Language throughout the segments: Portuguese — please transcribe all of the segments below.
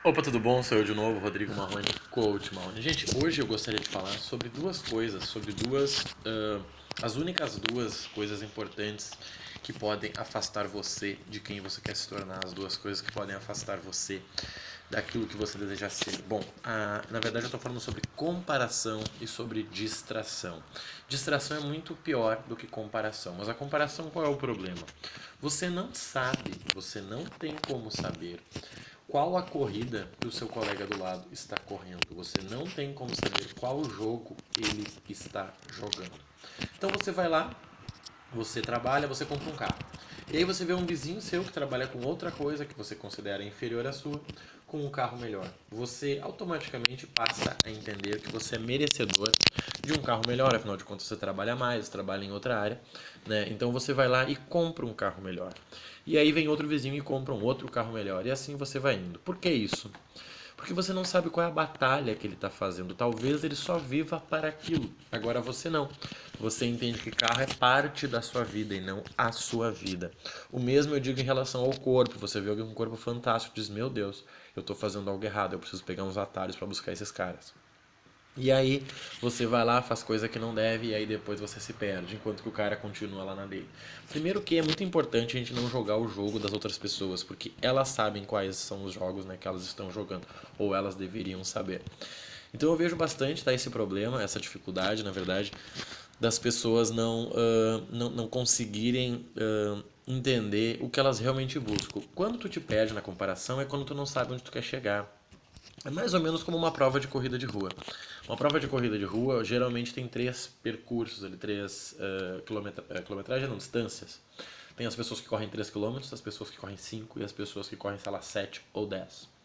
Opa, tudo bom? Sou eu de novo, Rodrigo Marrone, Coach Marrone. Gente, hoje eu gostaria de falar sobre duas coisas, as únicas duas coisas importantes que podem afastar você de quem você quer se tornar, as duas coisas que podem afastar você daquilo que você deseja ser. Bom, na verdade eu estou falando sobre comparação e sobre distração. Distração é muito pior do que comparação, mas a comparação qual é o problema? Você não sabe, você não tem como saber qual a corrida que o seu colega do lado está correndo. Você não tem como saber qual jogo ele está jogando. Então você vai lá, você trabalha, você compra um carro. E aí você vê um vizinho seu que trabalha com outra coisa que você considera inferior à sua, com um carro melhor. Você automaticamente passa a entender que você é merecedor de um carro melhor, afinal de contas você trabalha mais, trabalha em outra área, né? Então você vai lá e compra um carro melhor. E aí vem outro vizinho e compra um outro carro melhor. E assim você vai indo. Por que isso? Porque você não sabe qual é a batalha que ele está fazendo. Talvez ele só viva para aquilo. Agora você não. Você entende que carro é parte da sua vida e não a sua vida. O mesmo eu digo em relação ao corpo. Você vê alguém com um corpo fantástico e diz: Meu Deus, eu estou fazendo algo errado. Eu preciso pegar uns atalhos para buscar esses caras. E aí você vai lá, faz coisa que não deve e aí depois você se perde, enquanto que o cara continua lá na dele. Primeiro que é muito importante a gente não jogar o jogo das outras pessoas, porque elas sabem quais são os jogos, né, que elas estão jogando, ou elas deveriam saber. Então eu vejo bastante esse problema, essa dificuldade, na verdade, das pessoas não conseguirem entender o que elas realmente buscam. Quando tu te perde na comparação é quando tu não sabe onde tu quer chegar. É mais ou menos como uma prova de corrida de rua. Uma prova de corrida de rua geralmente tem três percursos, ali, três quilometragem, não, distâncias. Tem as pessoas que correm 3 quilômetros, as pessoas que correm 5 e as pessoas que correm, sei lá, 7 ou 10.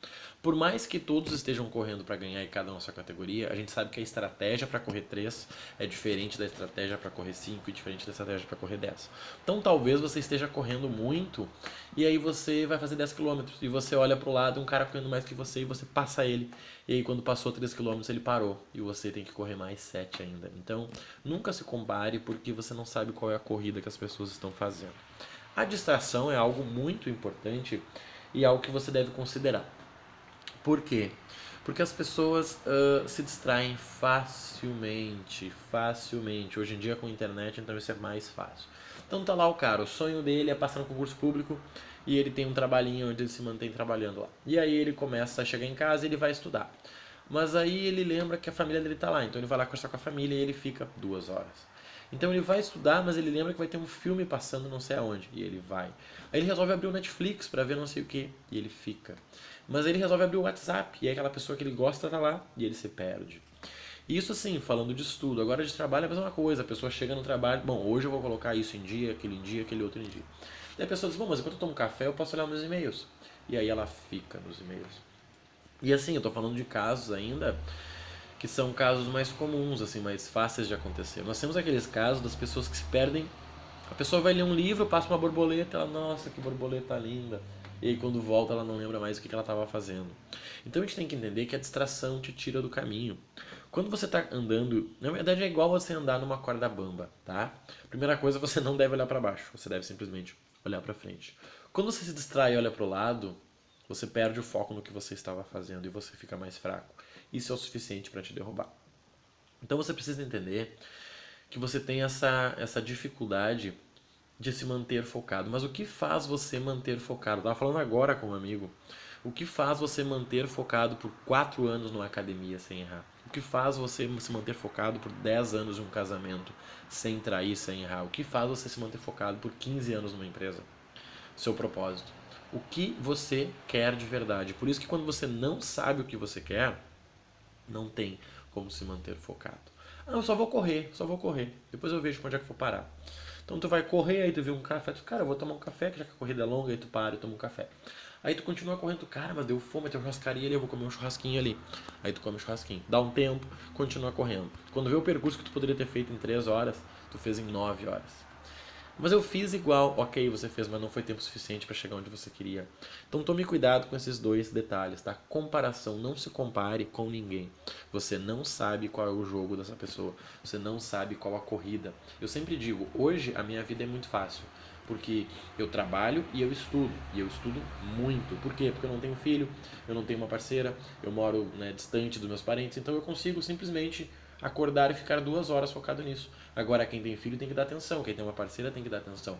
Por mais que todos estejam correndo para ganhar e cada um na sua categoria, a gente sabe que a estratégia para correr 3 é diferente da estratégia para correr 5 e diferente da estratégia para correr 10. Então talvez você esteja correndo muito e aí você vai fazer 10 quilômetros e você olha para o lado, um cara correndo mais que você e você passa ele. E aí quando passou 3 quilômetros ele parou e você tem que correr mais 7 ainda. Então nunca se compare porque você não sabe qual é a corrida que as pessoas estão fazendo. A distração é algo muito importante e algo que você deve considerar. Por quê? Porque as pessoas se distraem facilmente. Hoje em dia com a internet, então isso é mais fácil. Então tá lá o cara, o sonho dele é passar no concurso público e ele tem um trabalhinho onde ele se mantém trabalhando lá. E aí ele começa a chegar em casa e ele vai estudar. Mas aí ele lembra que a família dele tá lá, então ele vai lá conversar com a família e ele fica 2 horas. Então ele vai estudar, mas ele lembra que vai ter um filme passando não sei aonde, e ele vai. Aí ele resolve abrir o Netflix para ver não sei o que, e ele fica. Mas ele resolve abrir o WhatsApp, e aí aquela pessoa que ele gosta tá lá, e ele se perde. Isso assim, falando de estudo. Agora de trabalho é a mesma coisa. A pessoa chega no trabalho, bom, hoje eu vou colocar isso em dia, aquele outro em dia. Daí a pessoa diz, bom, mas enquanto eu tomo café eu posso olhar meus e-mails. E aí ela fica nos e-mails. E assim, eu tô falando de casos ainda que são casos mais comuns, assim, mais fáceis de acontecer. Nós temos aqueles casos das pessoas que se perdem. A pessoa vai ler um livro, passa uma borboleta, ela, nossa, que borboleta linda. E aí quando volta ela não lembra mais o que ela estava fazendo. Então a gente tem que entender que a distração te tira do caminho. Quando você está andando, na verdade é igual você andar numa corda bamba, tá? Primeira coisa, você não deve olhar para baixo, você deve simplesmente olhar para frente. Quando você se distrai e olha para o lado, você perde o foco no que você estava fazendo e você fica mais fraco. Isso é o suficiente para te derrubar. Então você precisa entender que você tem essa dificuldade de se manter focado. Mas o que faz você manter focado? Eu estava falando agora com um amigo. O que faz você manter focado por 4 anos numa academia sem errar? O que faz você se manter focado por 10 anos em um casamento sem trair, sem errar? O que faz você se manter focado por 15 anos numa empresa? Seu propósito. O que você quer de verdade. Por isso que quando você não sabe o que você quer, não tem como se manter focado. Ah, eu só vou correr, só vou correr. Depois eu vejo pra onde é que eu vou parar. Então tu vai correr, aí tu vê um café, tu, cara, eu vou tomar um café, que já que a corrida é longa, aí tu para e toma um café. Aí tu continua correndo, cara, mas deu fome, tem uma churrascaria ali, eu vou comer um churrasquinho ali. Aí tu come um churrasquinho. Dá um tempo, continua correndo. Quando vê o percurso que tu poderia ter feito em 3 horas, tu fez em 9 horas. Mas eu fiz igual, ok, você fez, mas não foi tempo suficiente para chegar onde você queria. Então tome cuidado com esses dois detalhes, tá? Comparação, não se compare com ninguém. Você não sabe qual é o jogo dessa pessoa, você não sabe qual a corrida. Eu sempre digo, hoje a minha vida é muito fácil, Porque eu trabalho e eu estudo. E eu estudo muito. Por quê? Porque eu não tenho filho, eu não tenho uma parceira, eu moro, né, distante dos meus parentes, então eu consigo simplesmente acordar e ficar 2 horas focado nisso. Agora, quem tem filho tem que dar atenção, quem tem uma parceira tem que dar atenção.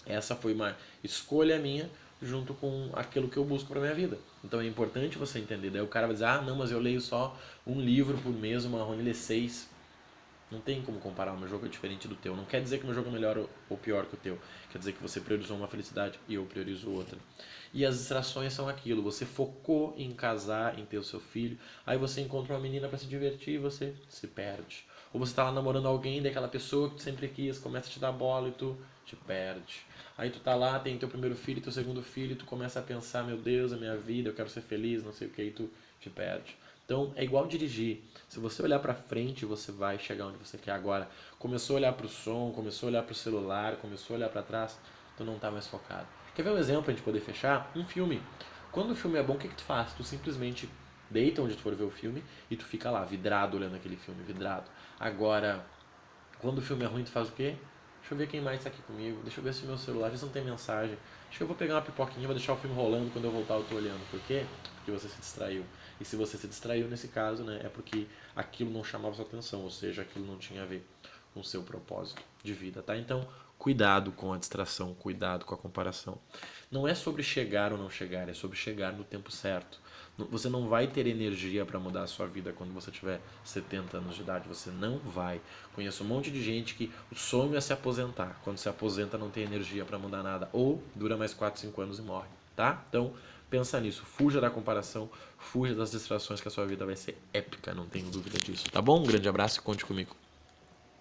Essa foi uma escolha minha junto com aquilo que eu busco para minha vida. Então é importante você entender. Daí o cara vai dizer, ah, não, mas eu leio só um livro por mês, o Marrone lê 6. Não tem como comparar, o meu jogo é diferente do teu. Não quer dizer que o meu jogo é melhor ou pior que o teu. Quer dizer que você priorizou uma felicidade e eu priorizo outra. E as distrações são aquilo. Você focou em casar, em ter o seu filho. Aí você encontra uma menina para se divertir e você se perde. Ou você tá lá namorando alguém, daquela pessoa que tu sempre quis, começa a te dar bola e tu te perde. Aí tu tá lá, tem teu primeiro filho, teu segundo filho, e tu começa a pensar, meu Deus, a minha vida, eu quero ser feliz, não sei o que, e tu te perde. Então é igual dirigir. Se você olhar para frente, você vai chegar onde você quer agora. Começou a olhar para o som, começou a olhar para o celular, começou a olhar para trás, tu não tá mais focado. Quer ver um exemplo pra gente poder fechar? Um filme. Quando o filme é bom, o que tu faz? Tu simplesmente deita onde tu for ver o filme e tu fica lá, vidrado olhando aquele filme, vidrado. Agora, quando o filme é ruim, tu faz o quê? Deixa eu ver quem mais tá aqui comigo. Deixa eu ver se o meu celular, se não tem mensagem. Acho que eu vou pegar uma pipoquinha, vou deixar o filme rolando, quando eu voltar eu tô olhando. Por quê? Porque você se distraiu. E se você se distraiu nesse caso, né, é porque aquilo não chamava sua atenção, ou seja, aquilo não tinha a ver com o seu propósito de vida, tá? Então, cuidado com a distração, cuidado com a comparação. Não é sobre chegar ou não chegar, é sobre chegar no tempo certo. Você não vai ter energia para mudar a sua vida quando você tiver 70 anos de idade. Você não vai. Conheço um monte de gente que o sonho é se aposentar. Quando se aposenta não tem energia para mudar nada. Ou dura mais 4, 5 anos e morre. Tá? Então, pensa nisso. Fuja da comparação. Fuja das distrações que a sua vida vai ser épica. Não tenho dúvida disso. Tá bom? Um grande abraço e conte comigo.